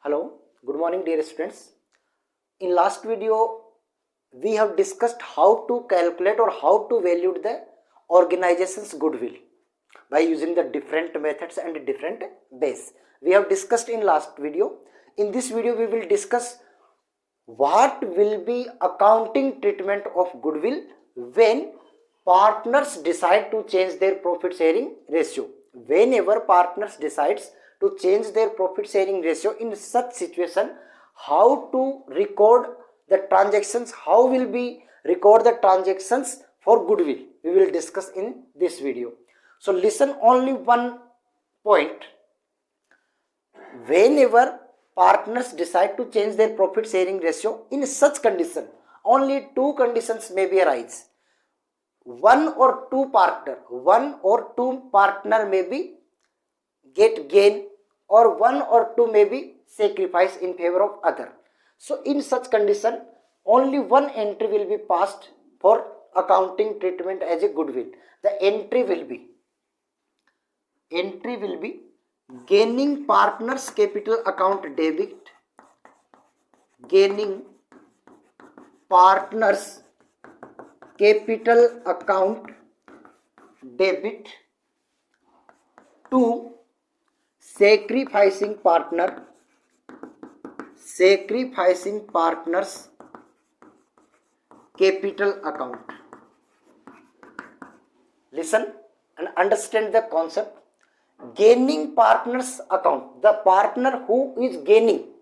Hello, good morning dear students. In last video, we have discussed how to calculate or how to value the organization's goodwill by using the different methods and different base. We have discussed in last video. In this video, we will discuss what will be accounting treatment of goodwill when partners decide to change their profit sharing ratio. Whenever partners decides to change their profit sharing ratio, in such situation, how to record the transactions, how will be record the transactions for goodwill, we will discuss in this video. So listen only one point. Whenever partners decide to change their profit sharing ratio, in such condition, only two conditions may be arise. One or two partner may be get gain, or one or two may be sacrifice in favor of other. So in such condition, only one entry will be passed for accounting treatment as a goodwill. The entry will be gaining partners capital account debit, gaining partners capital account debit to sacrificing partners capital account. Listen and understand the concept. Gaining partners account, the partner who is gaining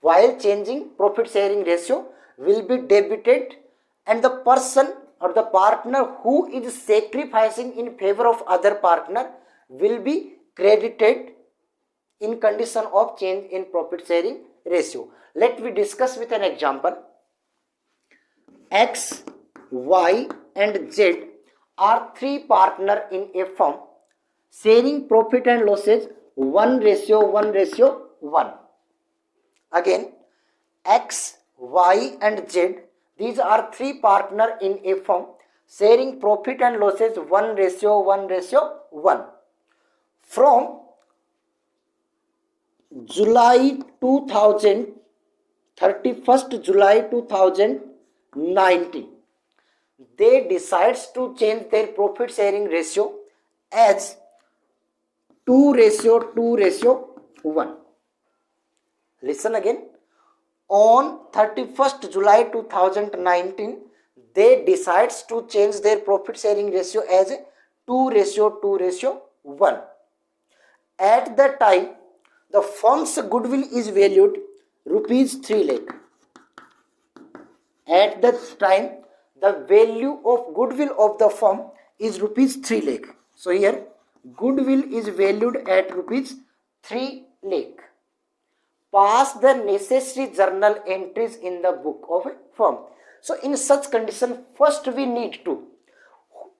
while changing profit sharing ratio will be debited, and the person or the partner who is sacrificing in favor of other partner will be credited in condition of change in profit sharing ratio. Let me discuss with an example. X, Y and Z are three partners in a firm sharing profit and losses 1:1:1. Again, X, Y and Z, these are three partners in a firm sharing profit and losses 1:1:1. From July 2000, 31st July 2019, they decides to change their profit sharing ratio as 2:2:1. Listen again. On 31st July 2019, they decides to change their profit sharing ratio as 2:2:1. At that time, the firm's goodwill is valued rupees 3 lakh. At that time, the value of goodwill of the firm is rupees 3 lakh. So here, goodwill is valued at rupees 3 lakh. Pass the necessary journal entries in the book of a firm. So in such condition, first we need to,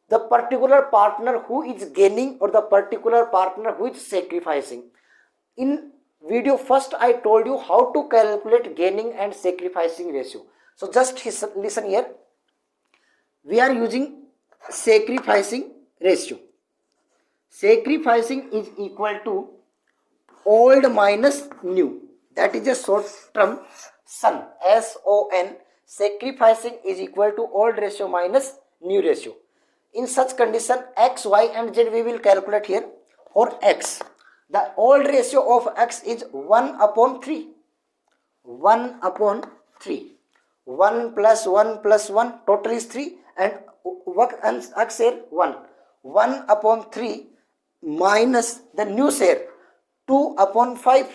the particular partner who is gaining or the particular partner who is sacrificing. In video first I told you how to calculate gaining and sacrificing ratio. So just listen here. We are using sacrificing ratio. Sacrificing is equal to old minus new. That is a short term SON. SON. Sacrificing is equal to old ratio minus new ratio. In such condition, X, Y and Z we will calculate here. For X, the old ratio of X is 1/3. 1/3. 1 plus 1 plus 1 total is 3, and X share 1. 1/3 minus the new share 2/5.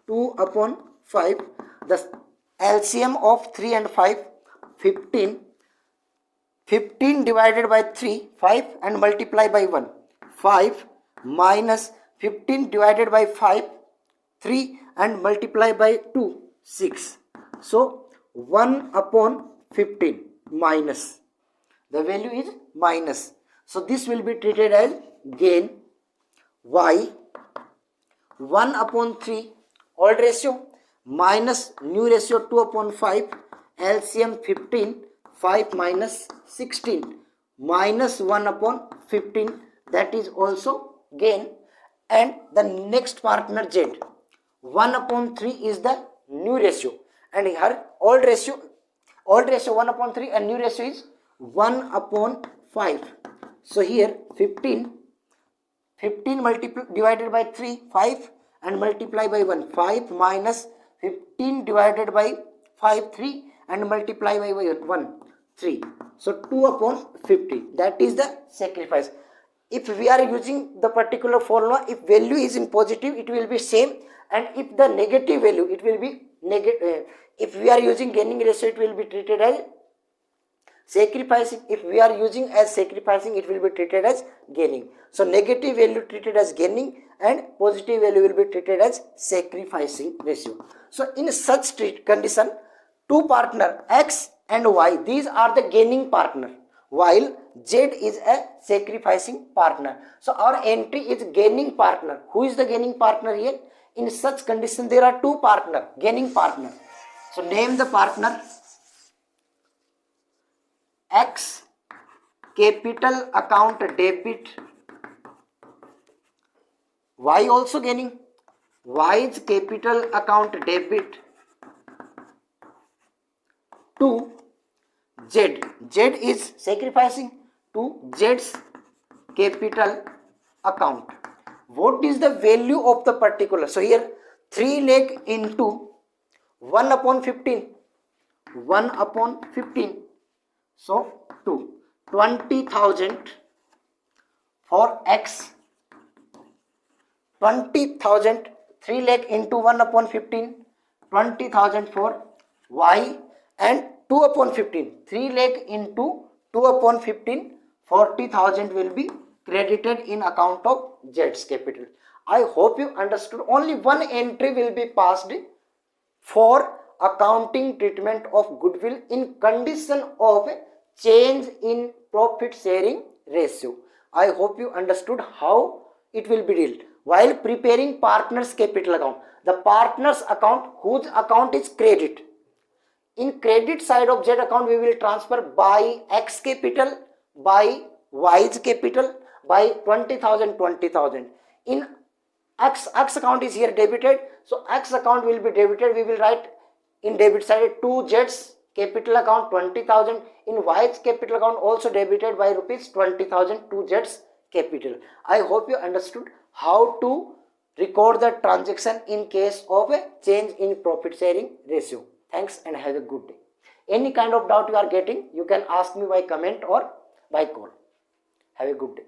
2/5. The LCM of 3 and 5, 15. 15 divided by 3, 5 and multiply by 1. 5 minus 15 divided by 5, 3 and multiply by 2, 6. So 1/15 minus. The value is minus. So this will be treated as gain. Y, 1/3 old ratio minus new ratio 2/5, LCM 15, 5 minus 16 minus 1/15, that is also gain. And the next partner Z, 1/3 is the new ratio, and here old ratio 1/3 and new ratio is 1/5. So here 15 divided by 3, 5, and multiply by 1, 5 minus 15 divided by 5, 3, and multiply by 1, 3. So 2/50, that is the sacrifice. If we are using the particular formula, if value is in positive, it will be same, and if the negative value, it will be negative. If we are using gaining ratio, it will be treated as sacrificing. If we are using as sacrificing, it will be treated as gaining. So negative value treated as gaining and positive value will be treated as sacrificing ratio. So in such condition, two partner X and Y, these are the gaining partner, while Z is a sacrificing partner. So our entry is gaining partner. Who is the gaining partner here? In such condition, there are two partner, gaining partner. So name the partner X, capital account debit. Y also gaining. Y's capital account debit to Z. Z is sacrificing to Z's capital account. What is the value of the particular? So here 3 lakh into 1/15. 1/15. So 20,000 for X. 20,000, 3 lakh into 1/15. 20,000 for Y, and 2/15. 3 lakh into 2/15. 40,000 will be credited in account of Z's capital. I hope you understood. Only one entry will be passed for accounting treatment of goodwill in condition of change in profit sharing ratio. I hope you understood how it will be dealt. While preparing partners capital account, the partners account whose account is credit. In credit side of Z account, we will transfer by X capital, by Y's capital, by 20,000, 20,000. In X account is here debited, so X account will be debited. We will write in debit side to Z's capital account 20,000. In Y's capital account also debited by rupees 20,000 to Z's capital. I hope you understood how to record the transaction in case of a change in profit sharing ratio. Thanks and have a good day. Any kind of doubt you are getting, you can ask me by comment or by call. Have a good day.